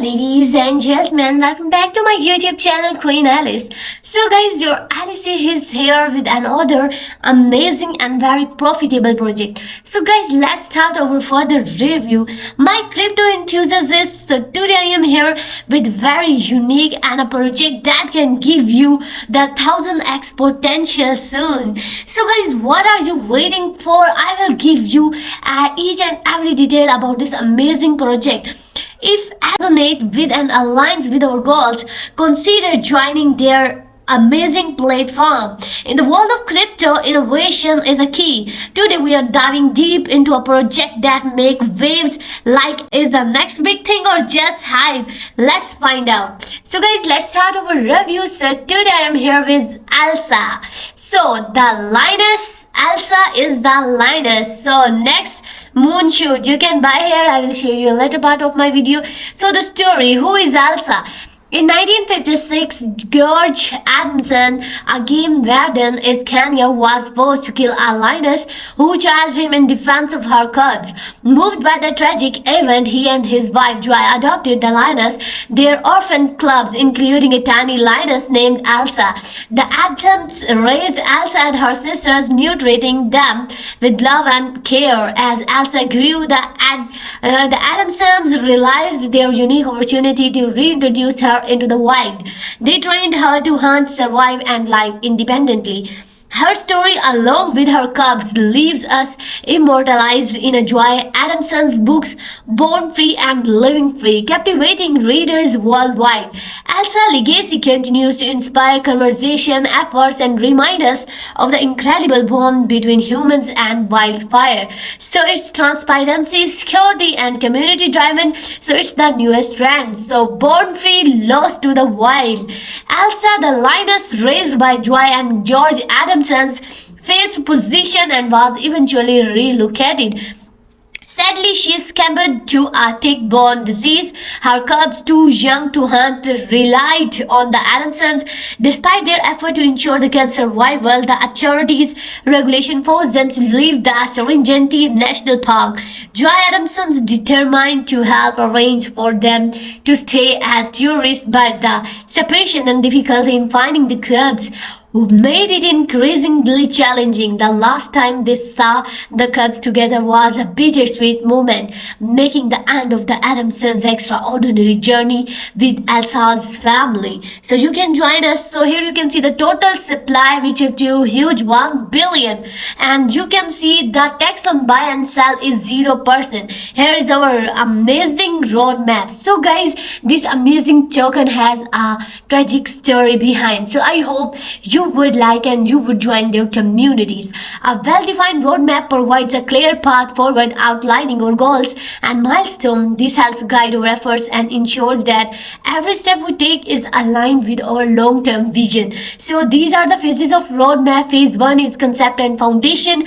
ladies and gentlemen, welcome back to my YouTube channel Queen Alice. So guys, your Alice is here with another amazing and very profitable project. So guys, let's start our further review. My crypto enthusiasts, so today I am here with very unique and a project that can give you the 1000x potential soon. So guys, what are you waiting for? I will give you each and every detail about this amazing project. If resonate with and aligns with our goals, consider joining their amazing platform. In the world of crypto, innovation is a key. Today we are diving deep into a project that make waves. Like, is the next big thing or just hype? Let's find out. So guys, let's start our review. So today I am here with Elsa. So the Linus, Elsa is the Linus. So next moonshoot you can buy here. I will show you a later part of my video. So the story, who is Elsa? In 1956, George Adamson, a game warden in Kenya, was forced to kill a lioness who charged him in defense of her cubs. Moved by the tragic event, he and his wife Joy adopted the lioness, their orphan cubs, including a tiny lioness named Elsa. The Adamsons raised Elsa and her sisters, nurturing them with love and care. As Elsa grew, the Adamsons realized their unique opportunity to reintroduce her into the wild. They trained her to hunt, survive, and live independently. Her story, along with her cubs, leaves us immortalized in Joy Adamson's books Born Free and Living Free, captivating readers worldwide. Elsa's legacy continues to inspire conversation, efforts, and remind us of the incredible bond between humans and wildfire. So it's transparency, security, and community driven. So it's the newest trend. So Born Free, Lost to the Wild. Elsa, the lioness raised by Joy and George Adamson, faced position and was eventually relocated. Sadly, she succumbed to a tick-borne disease. Her cubs, too young to hunt, relied on the Adamsons. Despite their effort to ensure the cubs' survival, the authorities' regulation forced them to leave the Serengeti National Park. Joy Adamsons determined to help arrange for them to stay as tourists, but the separation and difficulty in finding the cubs made it increasingly challenging. The last time they saw the cubs together was a bittersweet moment, making the end of the Adamsons' extraordinary journey with Elsa's family. So you can join us. So here you can see the total supply, which is too huge, 1 billion, and you can see the tax on buy and sell is 0%. Here is our amazing roadmap. So guys, this amazing token has a tragic story behind. So I hope you would like and you would join their communities. A well-defined roadmap provides a clear path forward, outlining our goals and milestones. This helps guide our efforts and ensures that every step we take is aligned with our long-term vision. So these are the phases of roadmap. Phase 1 is concept and foundation.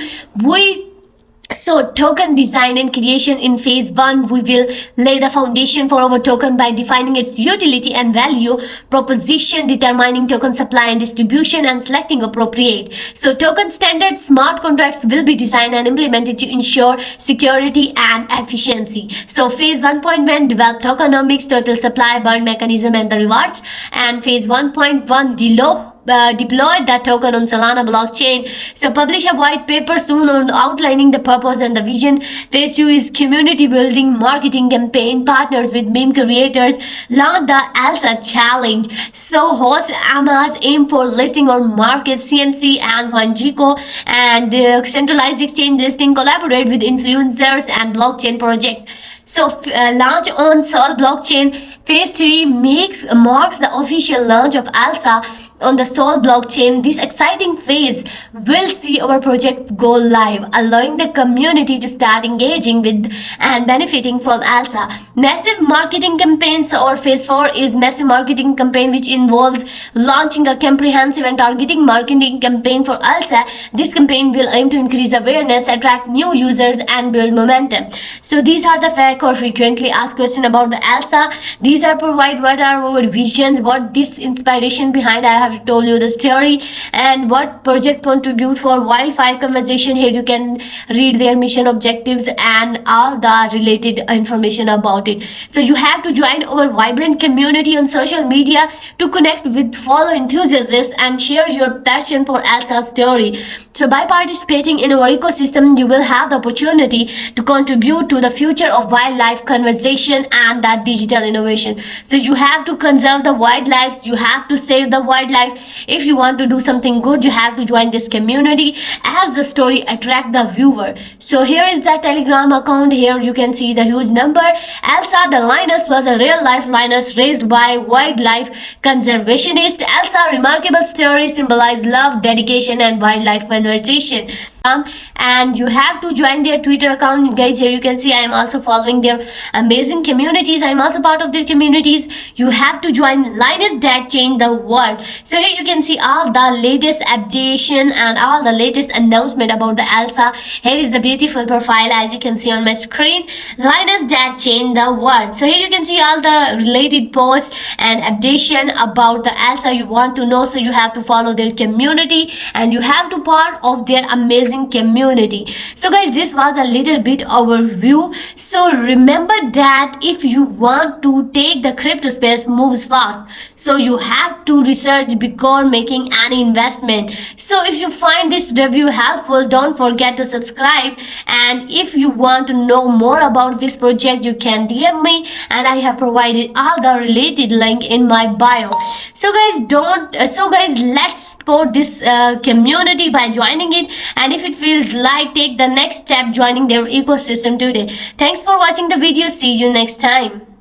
So token design and creation. In phase 1, we will lay the foundation for our token by defining its utility and value proposition, determining token supply and distribution, and selecting appropriate. So token standard smart contracts will be designed and implemented to ensure security and efficiency. So phase 1.1, develop tokenomics, total supply, burn mechanism, and the rewards. And phase 1.1, deploy the token on Solana blockchain. So publish a white paper soon on outlining the purpose and the vision. Phase 2 is community building, marketing campaign, partners with meme creators, launch the Elsa challenge. So host Amas, aim for listing on market CMC and Wanjiko, and centralized exchange listing, collaborate with influencers and blockchain projects. So launch on Sol blockchain. Phase 3 marks the official launch of Elsa on the Sol blockchain. This exciting phase will see our project go live, allowing the community to start engaging with and benefiting from Elsa. Massive marketing campaigns, or phase 4 is massive marketing campaign, which involves launching a comprehensive and targeting marketing campaign for Elsa. This campaign will aim to increase awareness, attract new users, and build momentum. So these are the fact or frequently asked questions about the Elsa. These are provide what are our visions, what this inspiration behind I have told you the story and what project contribute for wildfire conservation. Here you can read their mission objectives and all the related information about it. So you have to join our vibrant community on social media to connect with fellow enthusiasts and share your passion for ELSA's story. So by participating in our ecosystem, you will have the opportunity to contribute to the future of wildlife conservation and that digital innovation. So you have to conserve the wildlife, you have to save the wildlife. If you want to do something good, you have to join this community as the story attract the viewer. So here is the Telegram account. Here you can see the huge number. Elsa the lioness was a real life lioness raised by wildlife conservationist. Elsa remarkable story symbolized love, dedication and wildlife conservation. And you have to join their Twitter account, guys. Here you can see I am also following their amazing communities. I am also part of their communities. You have to join Linus that changed the world. So here you can see all the latest updation and all the latest announcement about the Elsa. Here is the beautiful profile as you can see on my screen. Linus that changed the world. So here you can see all the related posts and updation about the Elsa you want to know. So you have to follow their community and you have to part of their amazing community. So guys, this was a little bit overview. So remember that if you want to take the crypto space moves fast, so you have to research before making any investment. So if you find this review helpful, don't forget to subscribe, and if you want to know more about this project, you can DM me and I have provided all the related link in my bio. So guys, let's support this community by joining it, and if it feels like, take the next step joining their ecosystem today. Thanks for watching the video. See you next time.